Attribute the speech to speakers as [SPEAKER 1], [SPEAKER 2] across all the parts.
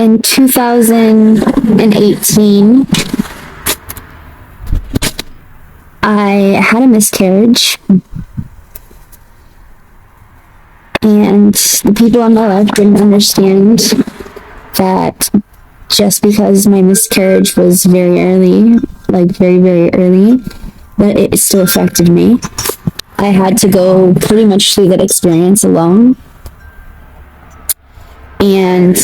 [SPEAKER 1] in 2018, I had a miscarriage, and the people in my life didn't understand that just because my miscarriage was very early, like very, very early, that it still affected me. I had to go pretty much through that experience alone. And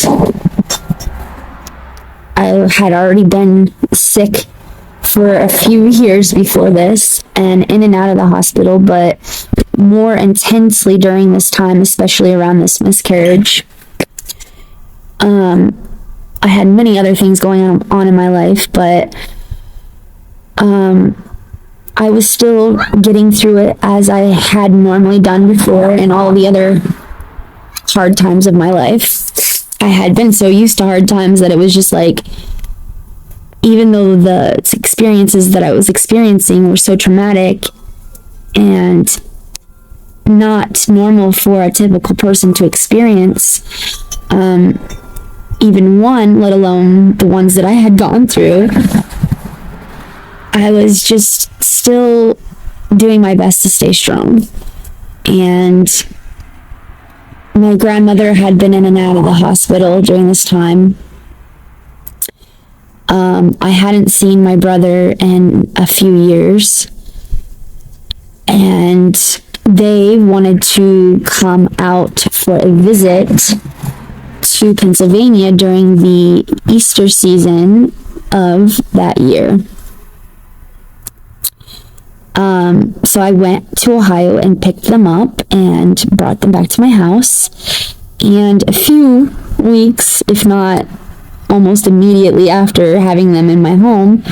[SPEAKER 1] I had already been sick for a few years before this and in and out of the hospital, but more intensely during this time, especially around this miscarriage. I had many other things going on in my life, but I was still getting through it as I had normally done before in all the other hard times of my life. I had been so used to hard times that it was just like, even though the experiences that I was experiencing were so traumatic and not normal for a typical person to experience, even one, let alone the ones that I had gone through, I was just still doing my best to stay strong. And my grandmother had been in and out of the hospital during this time. I hadn't seen my brother in a few years, and they wanted to come out for a visit to Pennsylvania during the Easter season of that year. So I went to Ohio and picked them up and brought them back to my house. And a few weeks, if not almost immediately after having them in my home,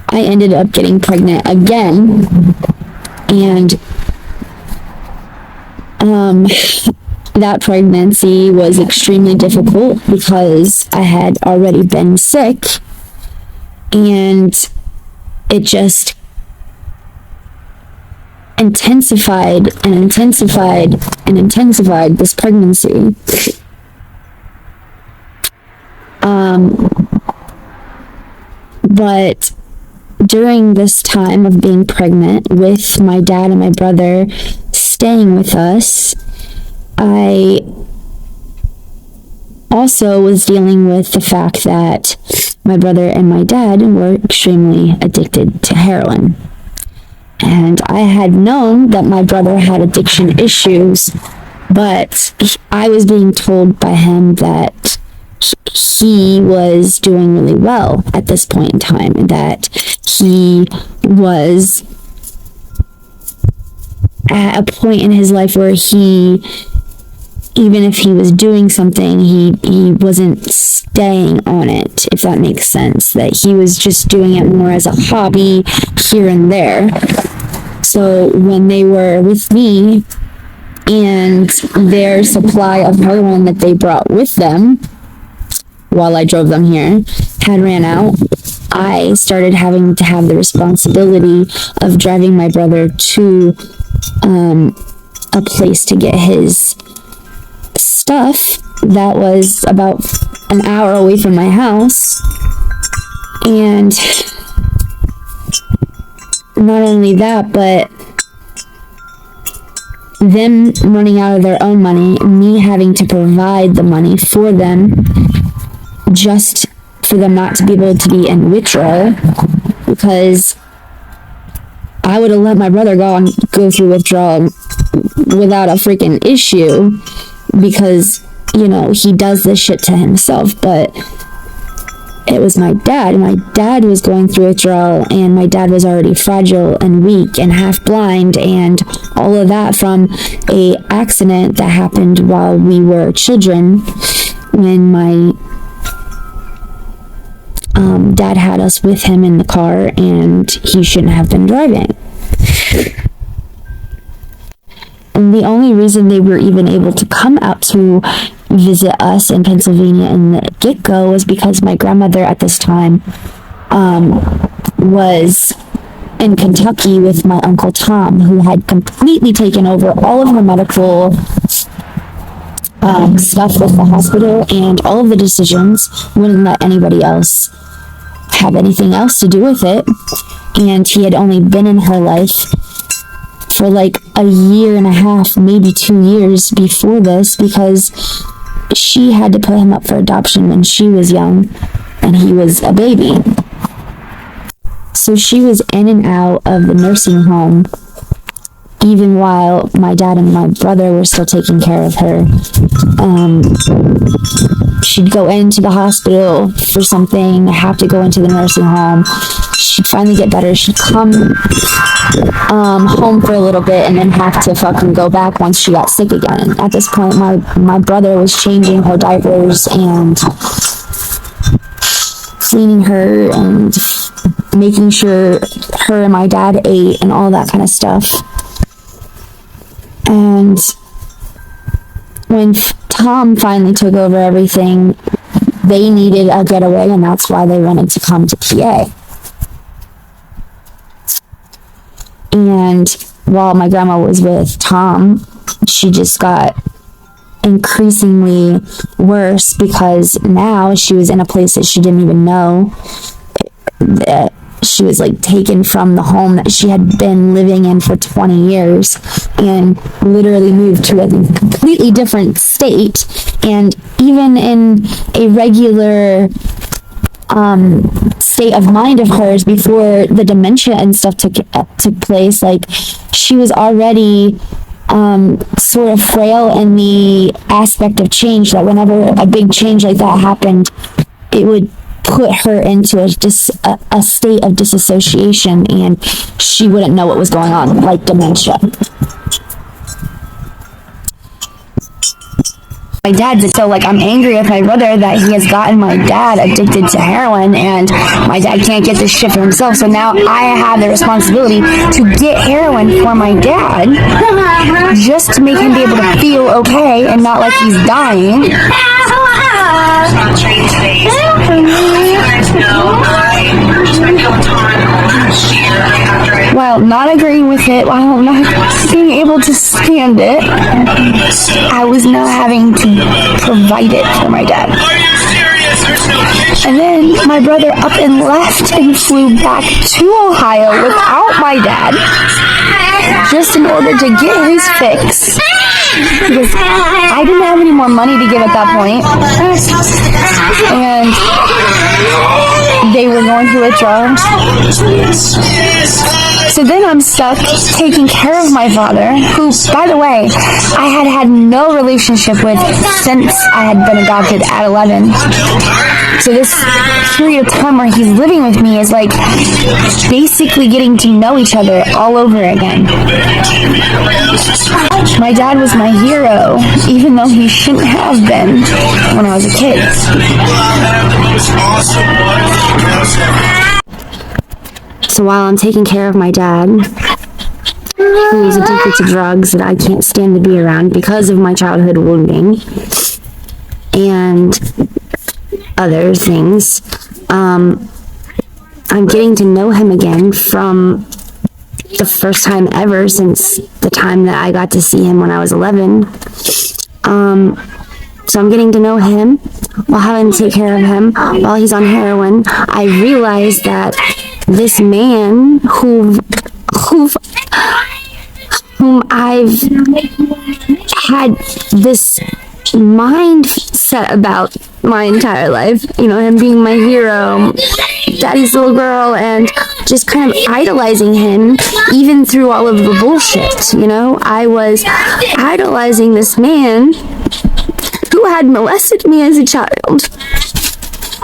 [SPEAKER 1] I ended up getting pregnant again. And that pregnancy was extremely difficult because I had already been sick, and it just intensified this pregnancy. But during this time of being pregnant with my dad and my brother staying with us, I also was dealing with the fact that my brother and my dad were extremely addicted to heroin. And I had known that my brother had addiction issues, but I was being told by him that he was doing really well at this point in time, and that he was at a point in his life where he, even if he was doing something, he wasn't staying on it, if that makes sense. That he was just doing it more as a hobby here and there. So when they were with me and their supply of heroin that they brought with them while I drove them here had ran out, I started having to have the responsibility of driving my brother to a place to get his stuff that was about an hour away from my house. And not only that, but them running out of their own money, me having to provide the money for them just for them not to be able to be in withdrawal, because I would have let my brother go through withdrawal without a freaking issue, because, you know, he does this shit to himself. But it was my dad. My dad was going through withdrawal, and my dad was already fragile and weak and half blind, and all of that from a accident that happened while we were children, when my dad had us with him in the car, and he shouldn't have been driving. And the only reason they were even able to come out to visit us in Pennsylvania in the get-go was because my grandmother at this time was in Kentucky with my Uncle Tom, who had completely taken over all of her medical stuff with the hospital, and all of the decisions, wouldn't let anybody else have anything else to do with it. And he had only been in her life for like a year and a half, maybe 2 years before this, because she had to put him up for adoption when she was young and he was a baby. So she was in and out of the nursing home even while my dad and my brother were still taking care of her. She'd go into the hospital for something, have to go into the nursing home. She'd finally get better. She'd come home for a little bit and then have to fucking go back once she got sick again. And at this point, my brother was changing her diapers and cleaning her and making sure her and my dad ate and all that kind of stuff. And when Tom finally took over everything, they needed a getaway, and that's why they wanted to come to PA. And while my grandma was with Tom, she just got increasingly worse, because now she was in a place that she didn't even know. That she was like taken from the home that she had been living in for 20 years and literally moved to a completely different state. And even in a regular state of mind of hers before the dementia and stuff took place, like she was already sort of frail in the aspect of change, that whenever a big change like that happened, it would put her into a state of disassociation, and she wouldn't know what was going on, like dementia. My dad, so like I'm angry with my brother that he has gotten my dad addicted to heroin, and my dad can't get this shit for himself, so now I have the responsibility to get heroin for my dad just to make him be able to feel okay and not like he's dying. While not agreeing with it, while not being able to stand it, I was now having to provide it for my dad. And then my brother up and left and flew back to Ohio without my dad, just in order to get his fix, because I didn't have any more money to give at that point, and they were going to withdraw. So then I'm stuck taking care of my father, who, by the way, I had no relationship with since I had been adopted at 11. So this period of time where he's living with me is like basically getting to know each other all over again. My dad was my hero, even though he shouldn't have been when I was a kid. So while I'm taking care of my dad, who's addicted to drugs that I can't stand to be around because of my childhood wounding and other things, I'm getting to know him again from the first time ever since the time that I got to see him when I was 11. So I'm getting to know him while having to take care of him while he's on heroin. I realized that this man whom I've had this mindset about my entire life, you know, him being my hero, daddy's little girl, and just kind of idolizing him even through all of the bullshit, you know. I was idolizing this man who had molested me as a child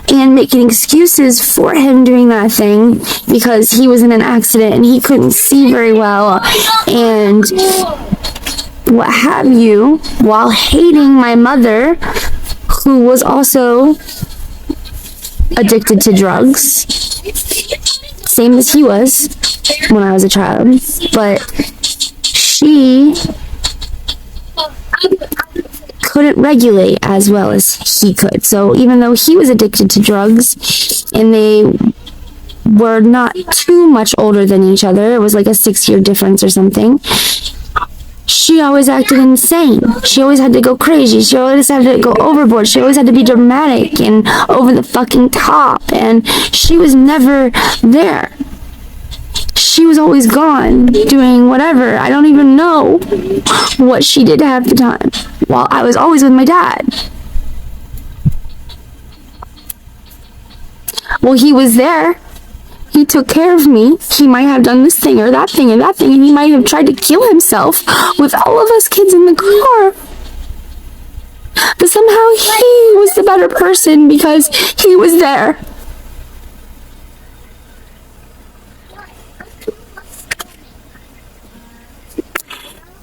[SPEAKER 1] and making excuses for him doing that thing because he was in an accident and he couldn't see very well and what have you, while hating my mother, who was also addicted to drugs, same as he was when I was a child, but she couldn't regulate as well as he could. So even though he was addicted to drugs and they were not too much older than each other, it was like a 6-year difference or something, she always acted insane. She always had to go crazy. She always had to go overboard. She always had to be dramatic and over the fucking top. And she was never there. She was always gone, doing whatever. I don't even know what she did half the time. While I was always with my dad. Well, he was there. He took care of me. He might have done this thing or that thing or that thing, and he might have tried to kill himself with all of us kids in the car. But somehow he was the better person because he was there.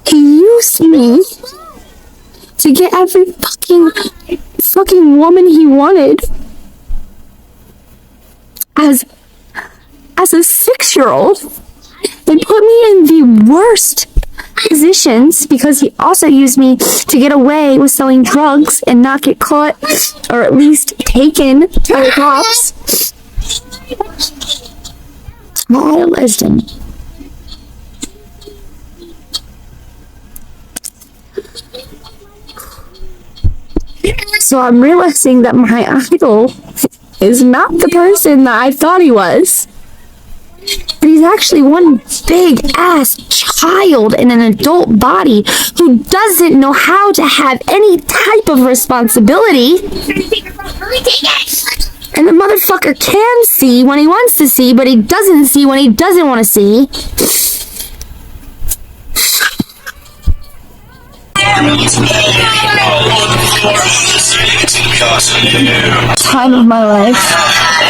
[SPEAKER 1] He used me to get every fucking woman he wanted. As a 6-year-old, they put me in the worst positions because he also used me to get away with selling drugs and not get caught or at least taken by the cops. I idolized him. So I'm realizing that my idol is not the person that I thought he was. But he's actually one big ass child in an adult body who doesn't know how to have any type of responsibility. And the motherfucker can see when he wants to see, but he doesn't see when he doesn't want to see. Time of my life,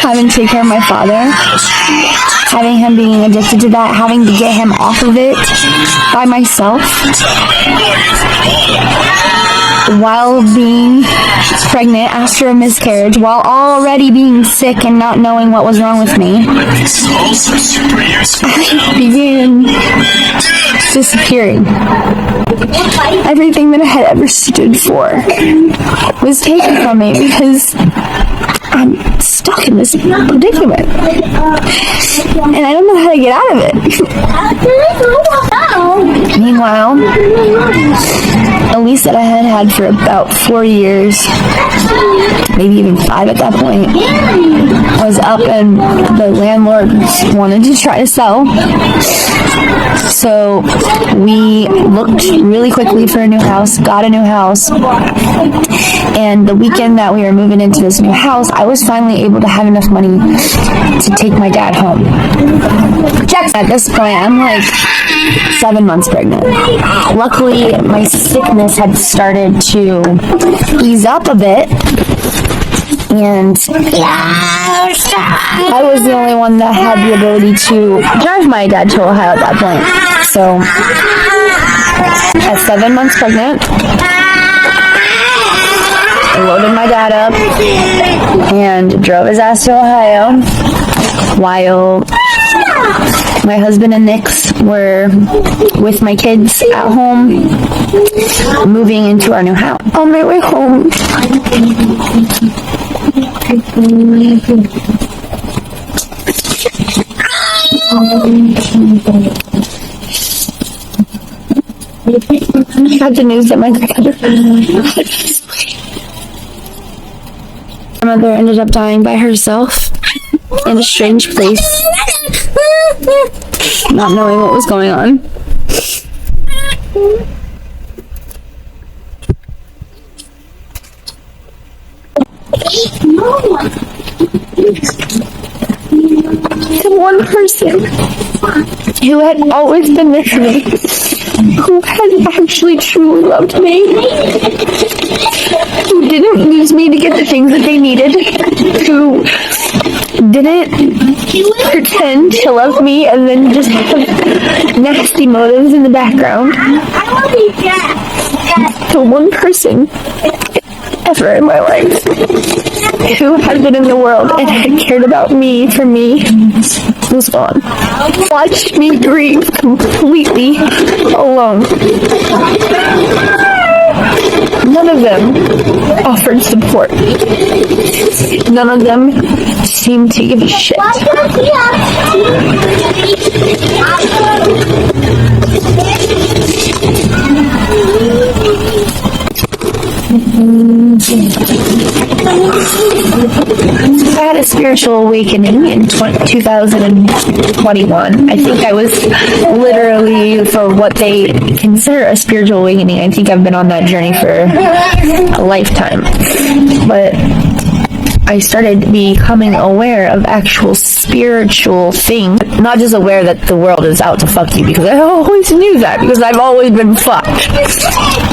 [SPEAKER 1] having to take care of my father, having him being addicted to that, having to get him off of it by myself, while being pregnant after a miscarriage, while already being sick and not knowing what was wrong with me, I began disappearing. Everything that I had ever stood for was taken from me because I'm stuck in this predicament. And I don't know how to get out of it. Meanwhile, Elise that I had for about 4 years, maybe even 5 at that point, was up and the landlord wanted to try to sell. So we looked really quickly for a new house, got a new house, and the weekend that we were moving into this new house, I was finally able to have enough money to take my dad home. At this point, I'm like 7 months pregnant. Luckily, my sickness had started to ease up a bit, and I was the only one that had the ability to drive my dad to Ohio at that point. So, at 7 months pregnant, I loaded my dad up and drove his ass to Ohio while my husband and Nix were with my kids at home, moving into our new house. On my way home, I had the news that my grandmother ended up dying by herself in a strange place, not knowing what was going on. The one person who had always been with me, who had actually truly loved me, who didn't use me to get the things that they needed, who didn't pretend to love me and then just have nasty motives in the background. The one person ever in my life who had been in the world and had cared about me for me was gone. Watched me grieve completely alone. None of them offered support. None of them seemed to give a shit.
[SPEAKER 2] I had a spiritual awakening in 2021. I think I was literally, for what they consider a spiritual awakening, I think I've been on that journey for a lifetime. But I started becoming aware of actual spiritual things, not just aware that the world is out to fuck you, because I always knew that, because I've always been fucked,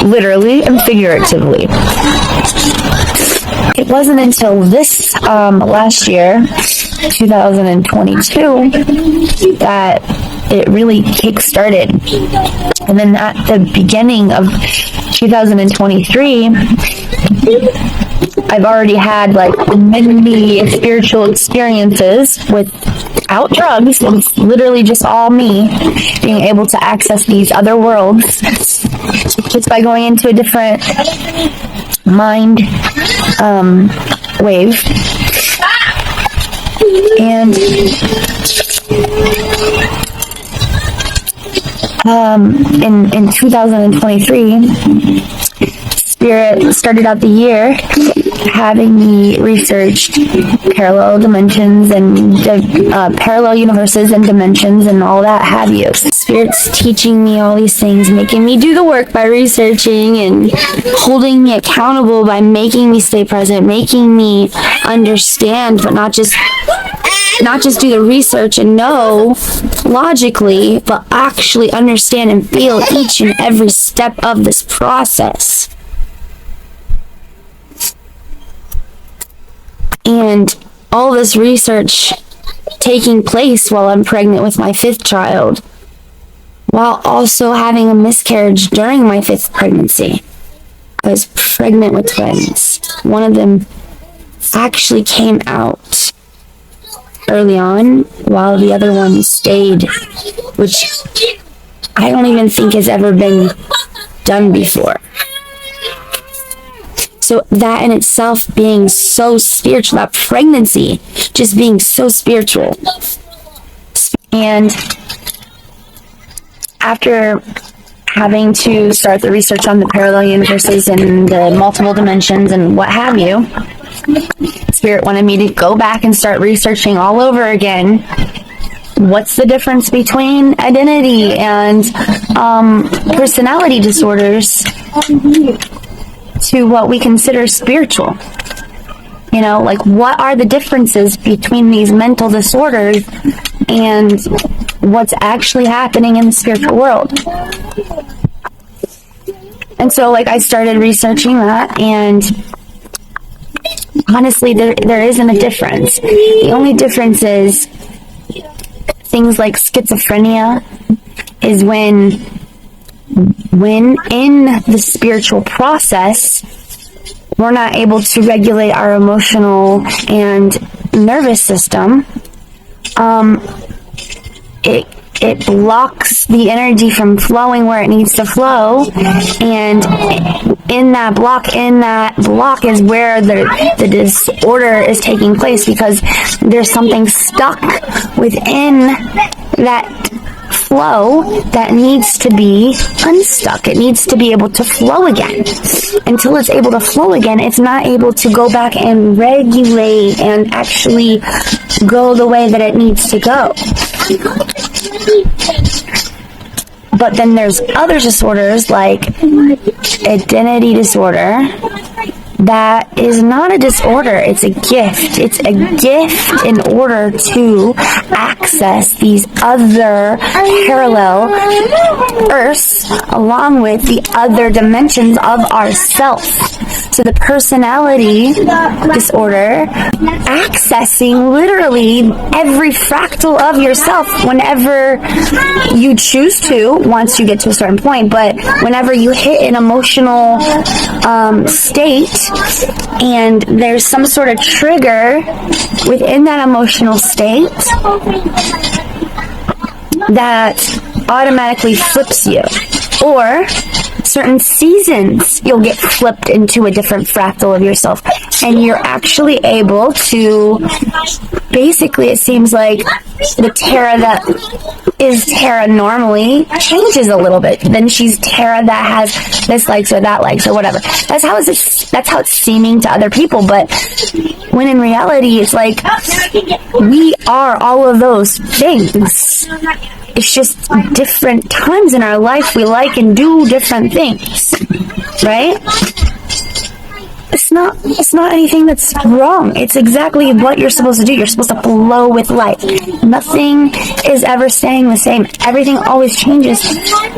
[SPEAKER 2] literally and figuratively. It wasn't until this last year, 2022, that it really kick-started. And then at the beginning of 2023, I've already had like many spiritual experiences without drugs. It's literally just all me being able to access these other worlds just by going into a different mind wave. And in 2023, Spirit started out the year having me research parallel dimensions and parallel universes and dimensions and all that have you. Spirit's teaching me all these things, making me do the work by researching and holding me accountable by making me stay present, making me understand, but not just do the research and know logically, but actually understand and feel each and every step of this process. And all this research taking place while I'm pregnant with my 5th child, while also having a miscarriage during my 5th pregnancy. I was pregnant with twins. One of them actually came out early on, while the other one stayed, which I don't even think has ever been done before. So that in itself being so spiritual, that pregnancy just being so spiritual. And after having to start the research on the parallel universes and the multiple dimensions and what have you, Spirit wanted me to go back and start researching all over again. What's the difference between identity and personality disorders to what we consider spiritual? You know, like, what are the differences between these mental disorders and what's actually happening in the spiritual world? And so, like, I started researching that, and honestly, there isn't a difference. The only difference is things like schizophrenia is when in the spiritual process, we're not able to regulate our emotional and nervous system. It blocks the energy from flowing where it needs to flow, and in that block is where the disorder is taking place, because there's something stuck within that flow that needs to be unstuck. It needs to be able to flow again. Until it's able to flow again, it's not able to go back and regulate and actually go the way that it needs to go. But then there's other disorders like identity disorder. That is not a disorder, it's a gift. It's a gift in order to access these other parallel earths along with the other dimensions of ourself. So the personality disorder, accessing literally every fractal of yourself whenever you choose to, once you get to a certain point, but whenever you hit an emotional state, and there's some sort of trigger within that emotional state that automatically flips you. Or certain seasons, you'll get flipped into a different fractal of yourself. and you're actually able to, basically, it seems like the Tara that is Tara normally changes a little bit. Then she's Tara that has this likes or that likes or whatever. That's how it's seeming to other people. But when in reality, it's like we are all of those things. It's just different times in our life we like and do different things, right? It's not anything that's wrong. It's exactly what you're supposed to do. You're supposed to flow with life. Nothing is ever staying the same. Everything always changes.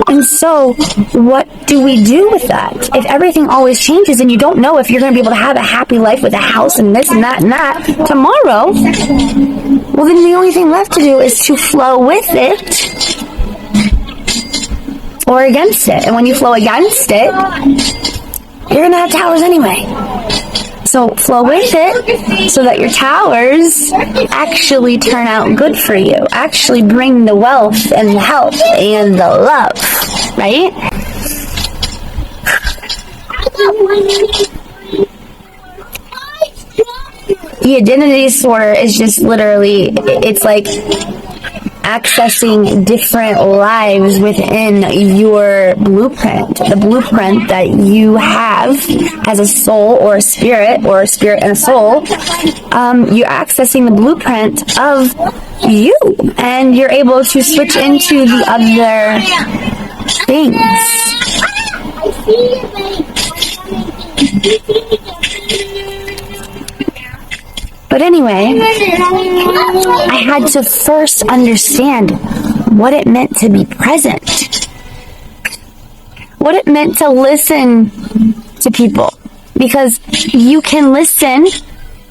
[SPEAKER 2] And so, what do we do with that? If everything always changes and you don't know if you're going to be able to have a happy life with a house and this and that and that tomorrow, well, then the only thing left to do is to flow with it or against it. And when you flow against it, you're going to have towers anyway. So flow with it so that your towers actually turn out good for you. Actually bring the wealth and the health and the love. Right? The identity disorder is just literally, it's like accessing different lives within your blueprint, the blueprint that you have as a soul or a spirit and a soul. You're accessing the blueprint of you, and you're able to switch into the other things. But anyway, I had to first understand what it meant to be present. What it meant to listen to people. Because you can listen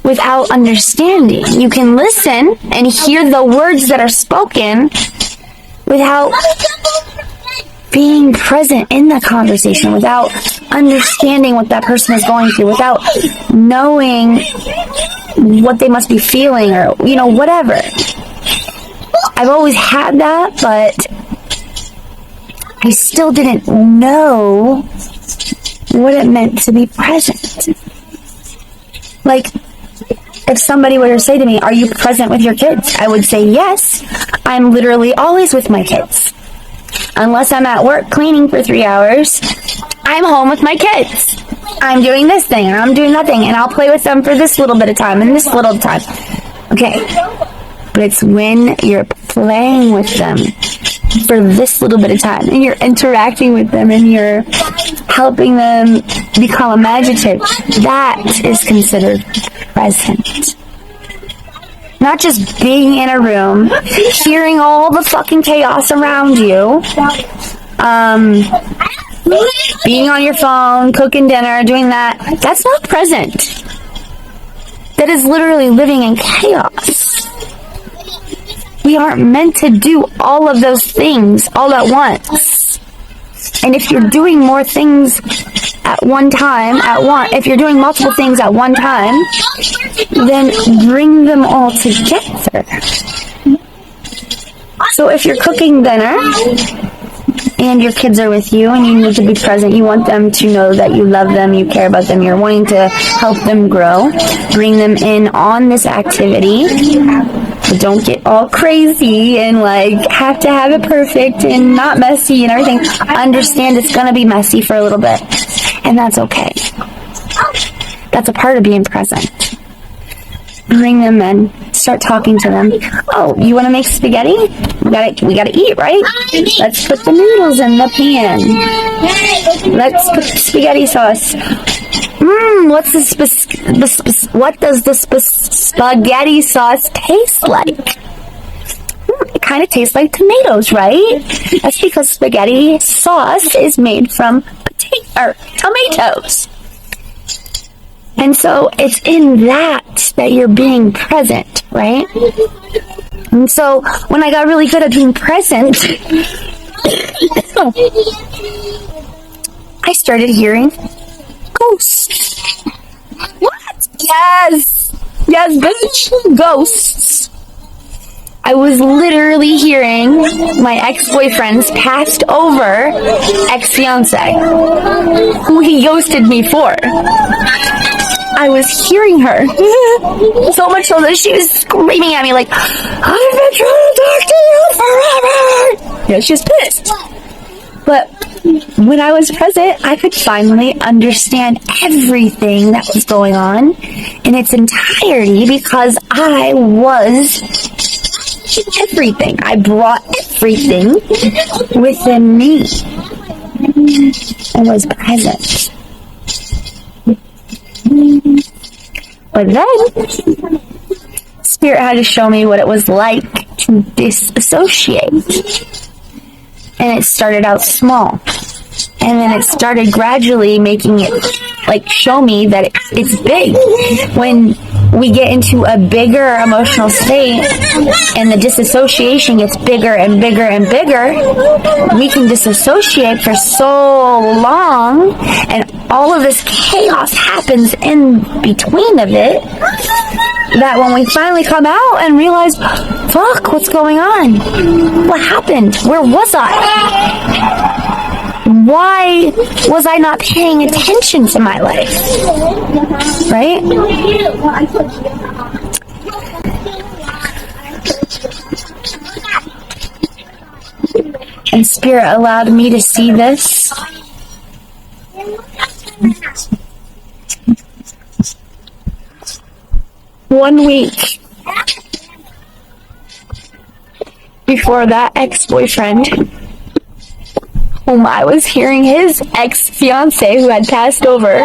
[SPEAKER 2] without understanding. You can listen and hear the words that are spoken without being present in the conversation, without understanding what that person is going through, without knowing what they must be feeling, or whatever. I've always had that, but I still didn't know what it meant to be present. Like, if somebody were to say to me, "Are you present with your kids?" I would say, "Yes, I'm literally always with my kids. Unless I'm at work cleaning for 3 hours, I'm home with my kids. I'm doing this thing, and I'm doing that thing, and I'll play with them for this little bit of time, and this little time." Okay. But it's when you're playing with them for this little bit of time, and you're interacting with them, and you're helping them become imaginative, that is considered present. Not just being in a room, hearing all the fucking chaos around you, being on your phone, cooking dinner, doing that. That's not present. That is literally living in chaos. We aren't meant to do all of those things all at once. And if you're doing more things at one time, if you're doing multiple things at one time, then bring them all together. So if you're cooking dinner and your kids are with you and you need to be present, you want them to know that you love them, you care about them, you're wanting to help them grow, bring them in on this activity. But don't get all crazy and have to have it perfect and not messy and everything. Understand it's going to be messy for a little bit, and that's okay. That's a part of being present. Bring them in. Start talking to them. "Oh, you want to make spaghetti? We gotta eat, right? Let's put the noodles in the pan. Let's put the spaghetti sauce. What does the spaghetti sauce taste like? It kind of tastes like tomatoes, right? That's because spaghetti sauce is made from tomatoes. And so it's in that you're being present, right? And so when I got really good at being present, I started hearing ghosts. What? Yes, bitch, ghosts. I was literally hearing my ex-boyfriend's passed over ex-fiance, who he ghosted me for. I was hearing her. So much so that she was screaming at me like, I've been trying to talk to you forever. Yeah, she was pissed. But when I was present, I could finally understand everything that was going on in its entirety because I was everything. I brought everything within me and was present. But then, Spirit had to show me what it was like to disassociate. And it started out small. And then it started gradually making it, like, show me that it's big. When we get into a bigger emotional state and the disassociation gets bigger and bigger and bigger, we can disassociate for so long and all of this chaos happens in between of it that when we finally come out and realize, fuck, what's going on? What happened? Where was I? Why was I not paying attention to my life? Right? And Spirit allowed me to see this. One week before that ex-boyfriend, whom I was hearing his ex-fiance who had passed over,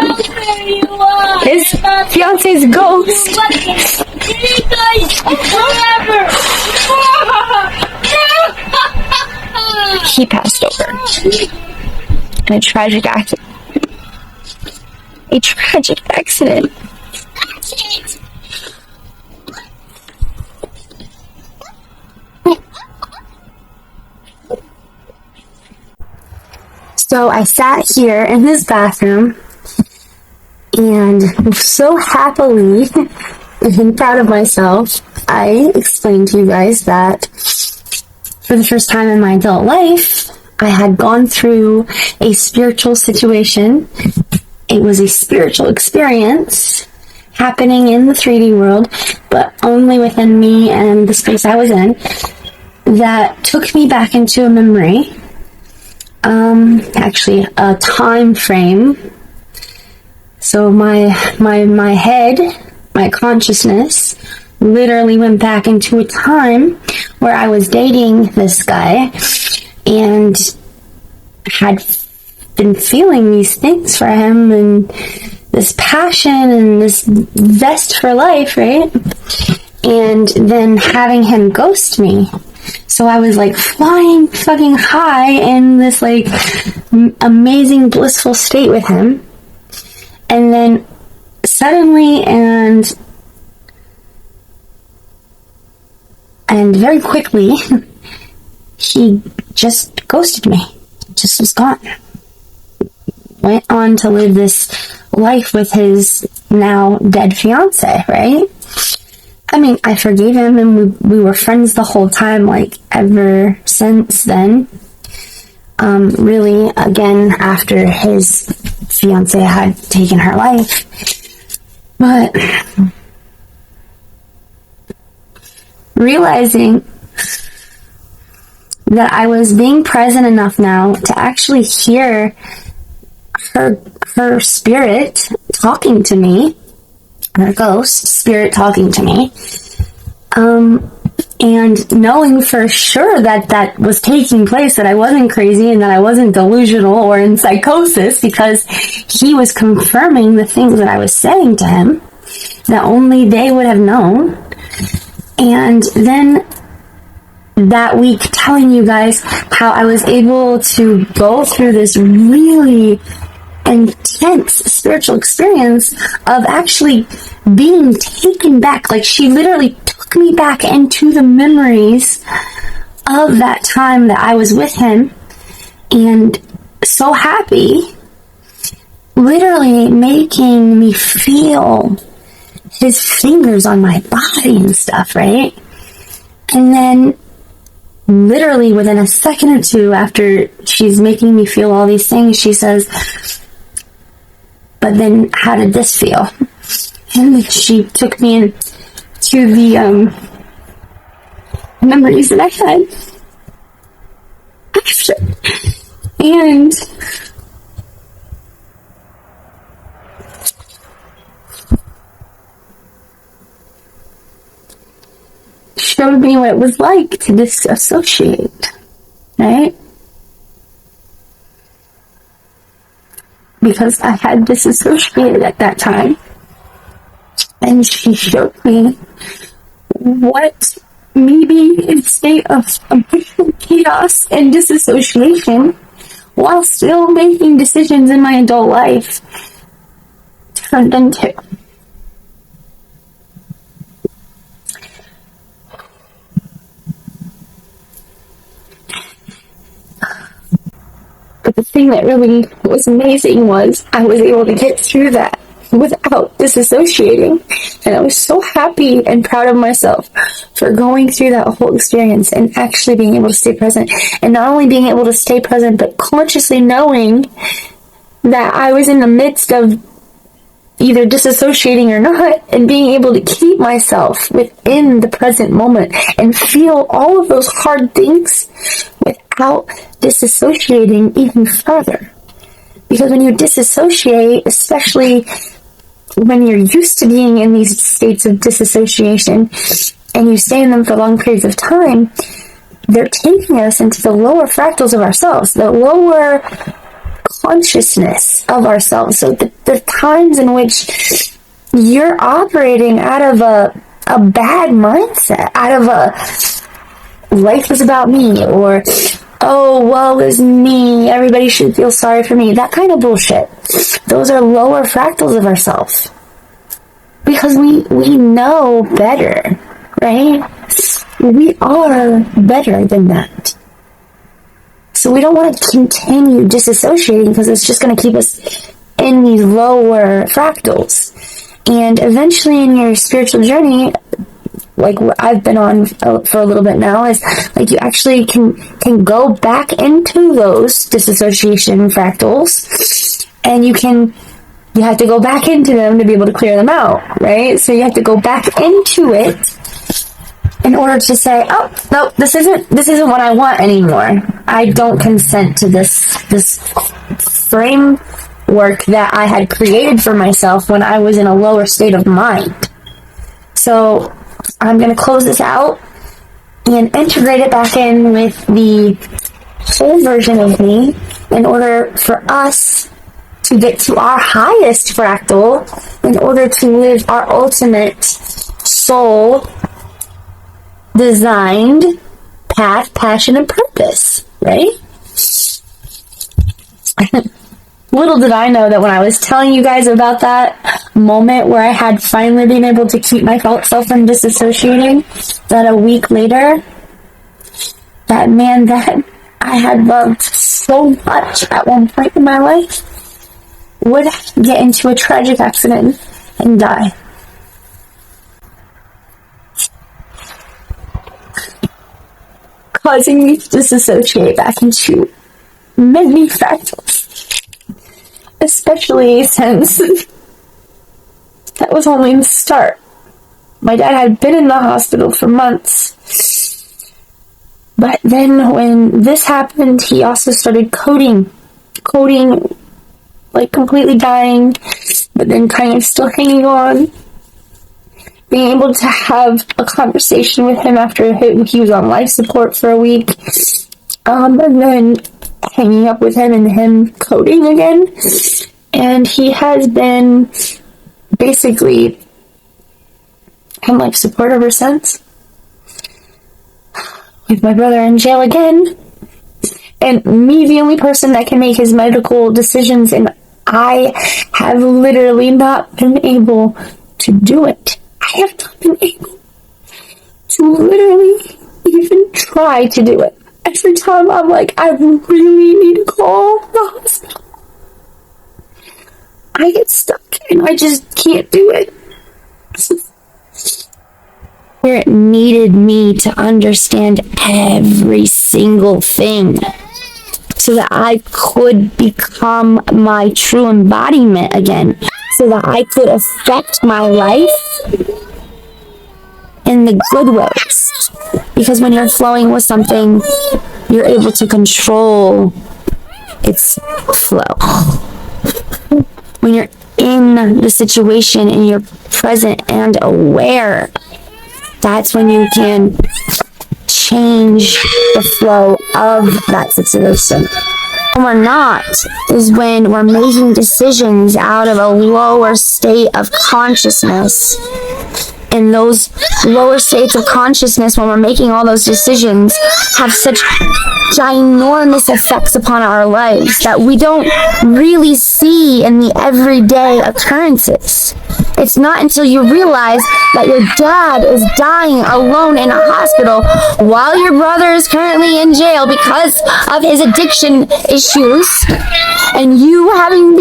[SPEAKER 2] his fiance's ghost, he passed over in a tragic accident. A tragic accident. So I sat here in his bathroom and so happily and proud of myself, I explained to you guys that for the first time in my adult life, I had gone through a spiritual situation. It was a spiritual experience happening in the 3D world, but only within me and the space I was in, that took me back into a memory. Actually a time frame. So my head, my consciousness literally went back into a time where I was dating this guy and had been feeling these things for him and this passion and this zest for life, right? And then having him ghost me. So I was like flying fucking high in this like amazing blissful state with him. And then suddenly and very quickly, he just ghosted me. Just was gone. Went on to live this life with his now dead fiance, right? I mean, I forgave him and we were friends the whole time, like, ever since then. Really, again, after his fiance had taken her life. But realizing that I was being present enough now to actually hear her spirit talking to me, her ghost spirit talking to me, and knowing for sure that that was taking place, that I wasn't crazy and that I wasn't delusional or in psychosis, because he was confirming the things that I was saying to him that only they would have known. And then that week telling you guys how I was able to go through this really intense spiritual experience of actually being taken back. Like, she literally took me back into the memories of that time that I was with him, and so happy, literally making me feel his fingers on my body and stuff, right? And then literally within a second or two after she's making me feel all these things, she says, but then how did this feel?
[SPEAKER 1] And she took me into the memories that I had after. And showed me what it was like to disassociate, right? Because I had disassociated at that time. And she showed me what me being in a state of emotional chaos and disassociation while still making decisions in my adult life turned into. But the thing that really was amazing was I was able to get through that without disassociating. And I was so happy and proud of myself for going through that whole experience and actually being able to stay present. And not only being able to stay present, but consciously knowing that I was in the midst of either disassociating or not, and being able to keep myself within the present moment and feel all of those hard things without disassociating even further. Because when you disassociate, especially when you're used to being in these states of disassociation and you stay in them for long periods of time, they're taking us into the lower fractals of ourselves, the lower consciousness of ourselves. So the times in which you're operating out of a bad mindset, out of a life is about me, or oh, woe is me, everybody should feel sorry for me, that kind of bullshit. Those are lower fractals of ourselves. Because we know better, right? We are better than that. So we don't want to continue disassociating because it's just going to keep us in these lower fractals. And eventually in your spiritual journey, like what I've been on for a little bit now, is like you actually can go back into those disassociation fractals, and you have to go back into them to be able to clear them out, right? So you have to go back into it in order to say, oh, no, this isn't what I want anymore. I don't consent to this framework that I had created for myself when I was in a lower state of mind. So I'm going to close this out and integrate it back in with the whole version of me in order for us to get to our highest fractal, in order to live our ultimate soul designed path, passion, and purpose, right? Little did I know that when I was telling you guys about that moment where I had finally been able to keep myself from disassociating, that a week later, that man that I had loved so much at one point in my life would get into a tragic accident and die. Causing me to disassociate back into many fractals. Especially since that was only the start. My dad had been in the hospital for months. But then when this happened, he also started coding, like completely dying, but then kind of still hanging on. Being able to have a conversation with him after he was on life support for a week, and then hanging up with him and him coding again. And he has been basically on life support ever since, with my brother in jail again, and me the only person that can make his medical decisions, and I have literally not been able to do it. I have not been able to literally even try to do it. Every time I'm like, I really need to call the hospital, I get stuck and I just can't do it. Where it needed me to understand every single thing so that I could become my true embodiment again. so that I could affect my life in the good ways. Because when you're flowing with something, you're able to control its flow. When you're in the situation and you're present and aware, that's when you can change the flow of that situation. When we're not is when we're making decisions out of a lower state of consciousness. And those lower states of consciousness, when we're making all those decisions, have such ginormous effects upon our lives that we don't really see in the everyday occurrences. It's not until you realize that your dad is dying alone in a hospital while your brother is currently in jail because of his addiction issues, and you having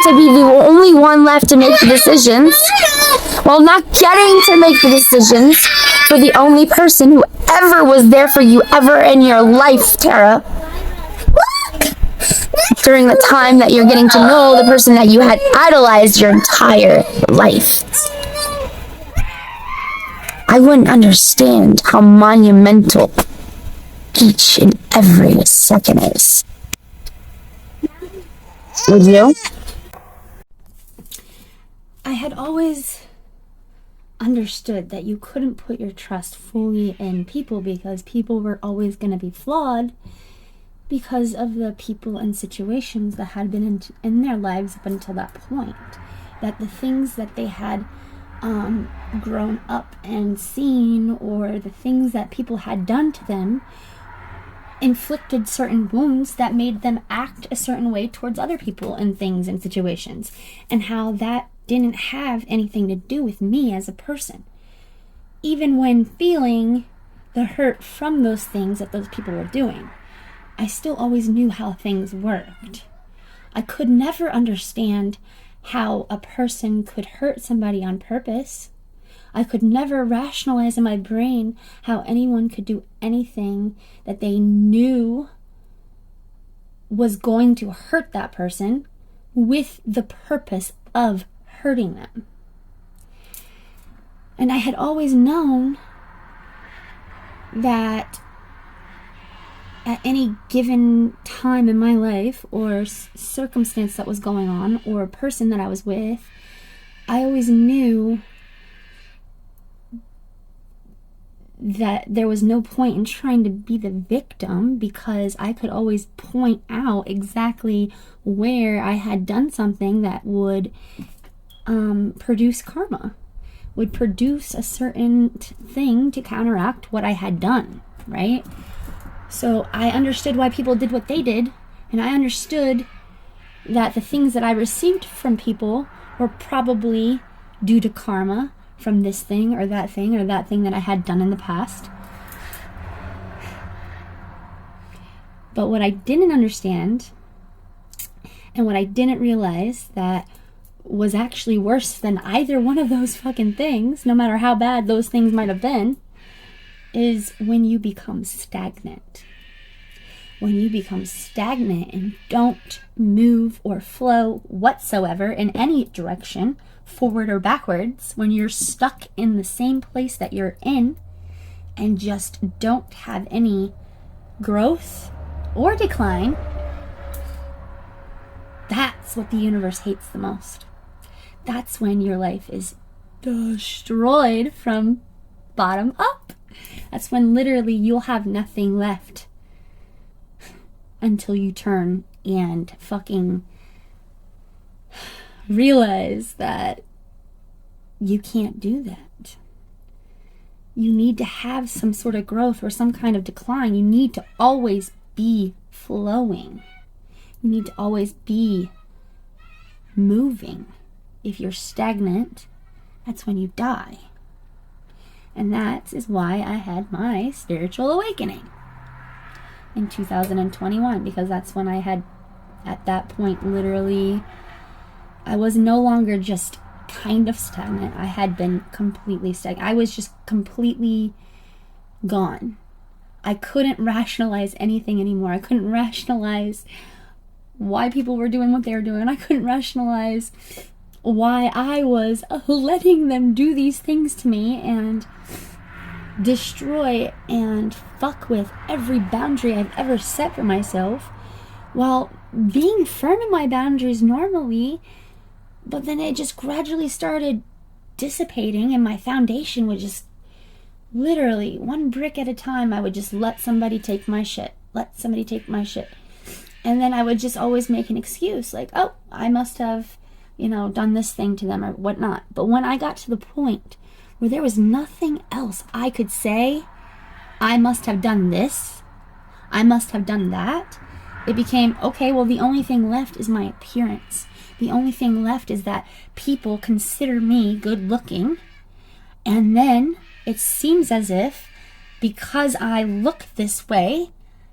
[SPEAKER 1] to be the only one left to make the decisions, while not getting to make the decisions for the only person who ever was there for you ever in your life, Tara. During the time that you're getting to know the person that you had idolized your entire life. I wouldn't understand how monumental each and every second is. Would you? I had always understood that you couldn't put your trust fully in people because people were always going to be flawed because of the people and situations that had been in their lives up until that point. That the things that they had grown up and seen, or the things that people had done to them, inflicted certain wounds that made them act a certain way towards other people and things and situations, and how that didn't have anything to do with me as a person. Even when feeling the hurt from those things that those people were doing, I still always knew how things worked. I could never understand how a person could hurt somebody on purpose. I could never rationalize in my brain how anyone could do anything that they knew was going to hurt that person with the purpose of hurting them. And I had always known that at any given time in my life, or circumstance that was going on, or person that I was with, I always knew that there was no point in trying to be the victim, because I could always point out exactly where I had done something that would produce karma, would produce a certain thing to counteract what I had done, right? So I understood why people did what they did, and I understood that the things that I received from people were probably due to karma from this thing or that thing that I had done in the past. But what I didn't understand, and what I didn't realize that was actually worse than either one of those fucking things, no matter how bad those things might have been, is when you become stagnant. When you become stagnant and don't move or flow whatsoever in any direction, forward or backwards, when you're stuck in the same place that you're in and just don't have any growth or decline, that's what the universe hates the most. That's when your life is destroyed from bottom up. That's when literally you'll have nothing left until you turn and fucking realize that you can't do that. You need to have some sort of growth or some kind of decline. You need to always be flowing. You need to always be moving. If you're stagnant, that's when you die. And that is why I had my spiritual awakening in 2021, because that's when I had, at that point, literally, I was no longer just kind of stagnant. I had been completely stagnant. I was just completely gone. I couldn't rationalize anything anymore. I couldn't rationalize why people were doing what they were doing. I couldn't rationalize why I was letting them do these things to me and destroy and fuck with every boundary I've ever set for myself, while being firm in my boundaries normally. But then it just gradually started dissipating, and my foundation would just literally, one brick at a time, I would just let somebody take my shit. And then I would just always make an excuse, like, oh, I must have, done this thing to them or whatnot. But when I got to the point where there was nothing else I could say, I must have done this, I must have done that, it became, okay, well, the only thing left is my appearance. The only thing left is that people consider me good looking. And then it seems as if because I look this way,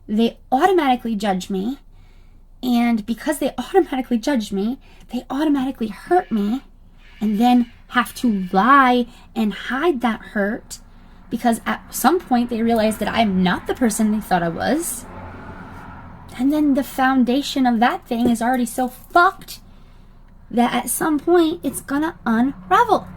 [SPEAKER 1] they automatically judge me. And because they automatically judge me, they automatically hurt me, and then have to lie and hide that hurt, because at some point they realize that I'm not the person they thought I was. And then the foundation of that thing is already so fucked that at some point it's gonna unravel.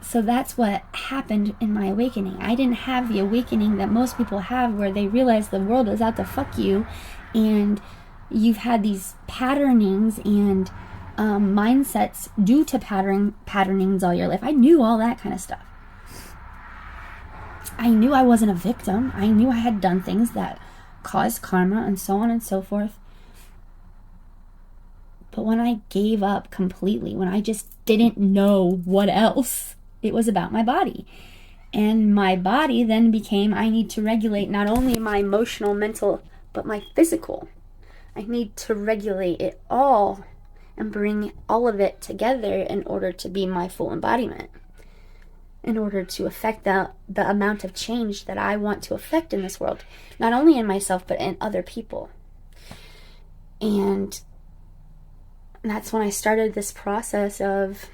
[SPEAKER 1] So that's what happened in my awakening. I didn't have the awakening that most people have, where they realize the world is out to fuck you, and you've had these patternings and mindsets due to patternings all your life. I knew all that kind of stuff. I knew I wasn't a victim. I knew I had done things that caused karma and so on and so forth. But when I gave up completely, when I just didn't know what else, it was about my body. And my body then became, I need to regulate not only my emotional, mental, but my physical. I need to regulate it all and bring all of it together in order to be my full embodiment, in order to affect the amount of change that I want to affect in this world, not only in myself, but in other people. And that's when I started this process of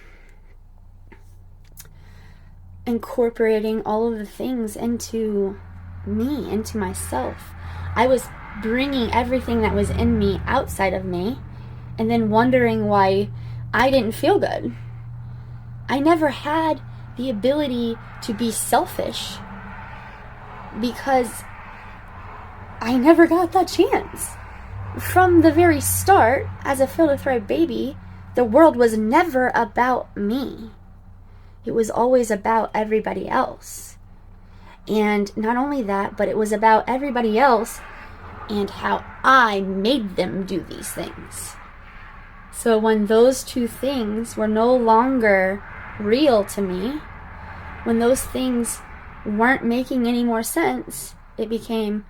[SPEAKER 1] incorporating all of the things into me, into myself. I was bringing everything that was in me outside of me, and then wondering why I didn't feel good. I never had the ability to be selfish because I never got that chance. From the very start, as a Feel to Thrive baby, the world was never about me. It was always about everybody else. And not only that, but it was about everybody else and how I made them do these things. So when those two things were no longer real to me, when those things weren't making any more sense, it became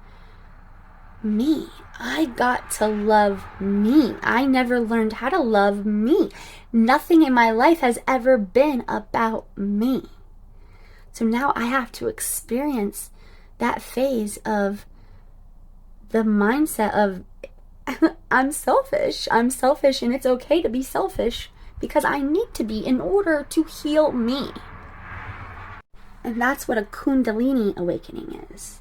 [SPEAKER 1] me. I got to love me. I never learned how to love me. Nothing in my life has ever been about me. So now I have to experience that phase of the mindset of I'm selfish and it's okay to be selfish because I need to be in order to heal me. And that's what a Kundalini awakening is.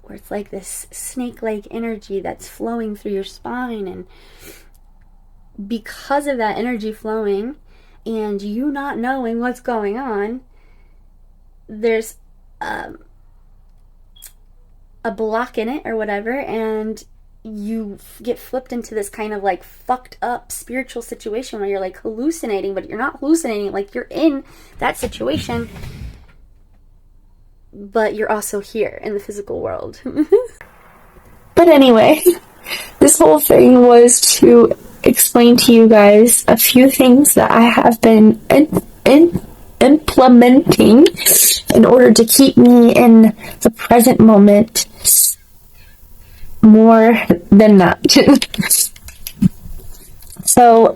[SPEAKER 1] Where it's like this snake-like energy that's flowing through your spine, and because of that energy flowing and you not knowing what's going on, there's a block in it or whatever, and you get flipped into this kind of like fucked up spiritual situation where you're like hallucinating, but you're not hallucinating, like you're in that situation, but you're also here in the physical world.
[SPEAKER 2] But anyway, this whole thing was to explain to you guys a few things that I have been implementing in order to keep me in the present moment more than not. So,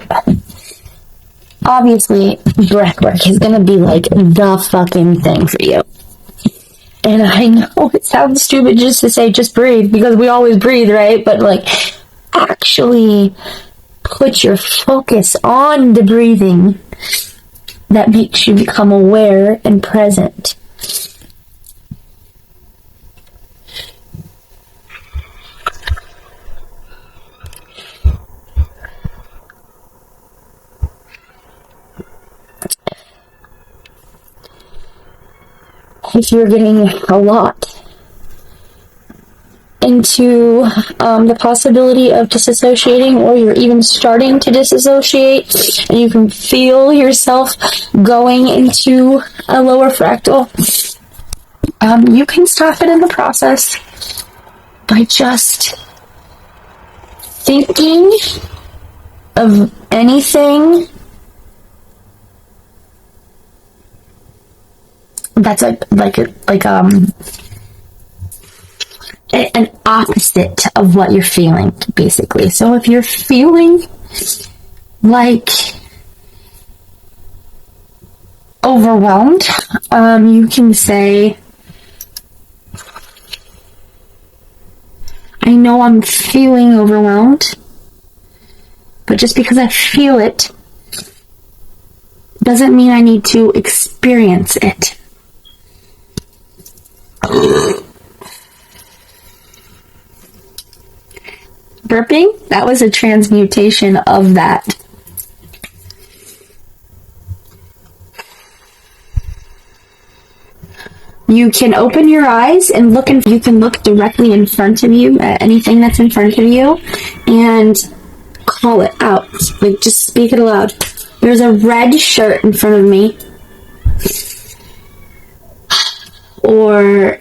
[SPEAKER 2] obviously, breathwork is going to be like the fucking thing for you. And I know it sounds stupid just to say just breathe, because we always breathe, right? But like, actually put your focus on the breathing. That makes you become aware and present.
[SPEAKER 1] if you're getting a lot into the possibility of disassociating, or you're even starting to disassociate, and you can feel yourself going into a lower fractal, you can stop it in the process by just thinking of anything that's an opposite of what you're feeling, basically. So if you're feeling like overwhelmed, you can say, I know I'm feeling overwhelmed, but just because I feel it doesn't mean I need to experience it. Burping, that was a transmutation of that. You can open your eyes and you can look directly in front of you at anything that's in front of you and call it out. Like, just speak it aloud. There's a red shirt in front of me. Or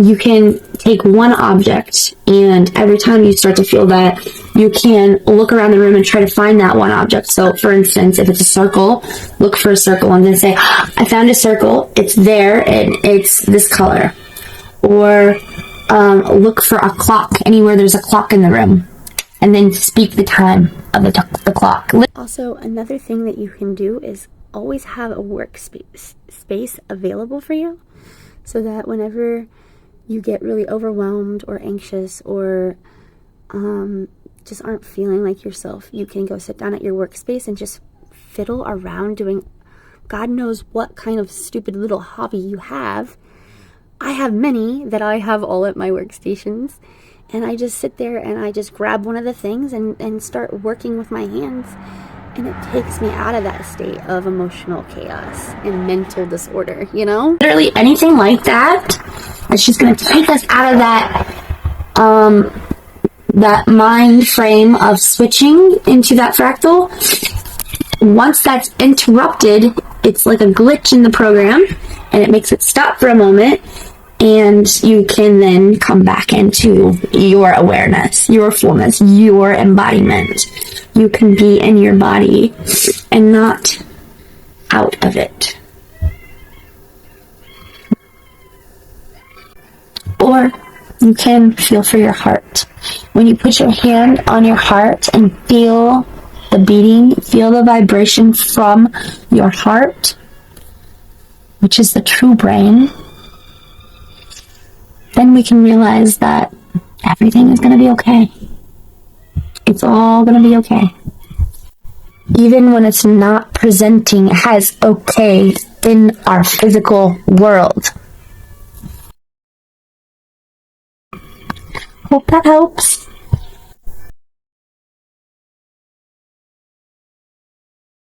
[SPEAKER 1] you can take one object, and every time you start to feel that, you can look around the room and try to find that one object. So, for instance, if it's a circle, look for a circle and then say, I found a circle, it's there, and it's this color. Or look for a clock, anywhere there's a clock in the room, and then speak the time of the clock. Also, another thing that you can do is always have a workspace available for you, so that whenever you get really overwhelmed or anxious or just aren't feeling like yourself, you can go sit down at your workspace and just fiddle around doing God knows what kind of stupid little hobby you have. I have many that I have all at my workstations, and I just sit there and I just grab one of the things and start working with my hands, and it takes me out of that state of emotional chaos and mental disorder, you know? Literally anything like that, it's just going to take us out of that mind frame of switching into that fractal. Once that's interrupted, it's like a glitch in the program, and it makes it stop for a moment, and you can then come back into your awareness, your fullness, your embodiment. You can be in your body and not out of it. Or you can feel for your heart. When you put your hand on your heart and feel the beating, feel the vibration from your heart, which is the true brain, then we can realize that everything is going to be okay. It's all going to be okay. Even when it's not presenting as okay in our physical world. Hope that helps.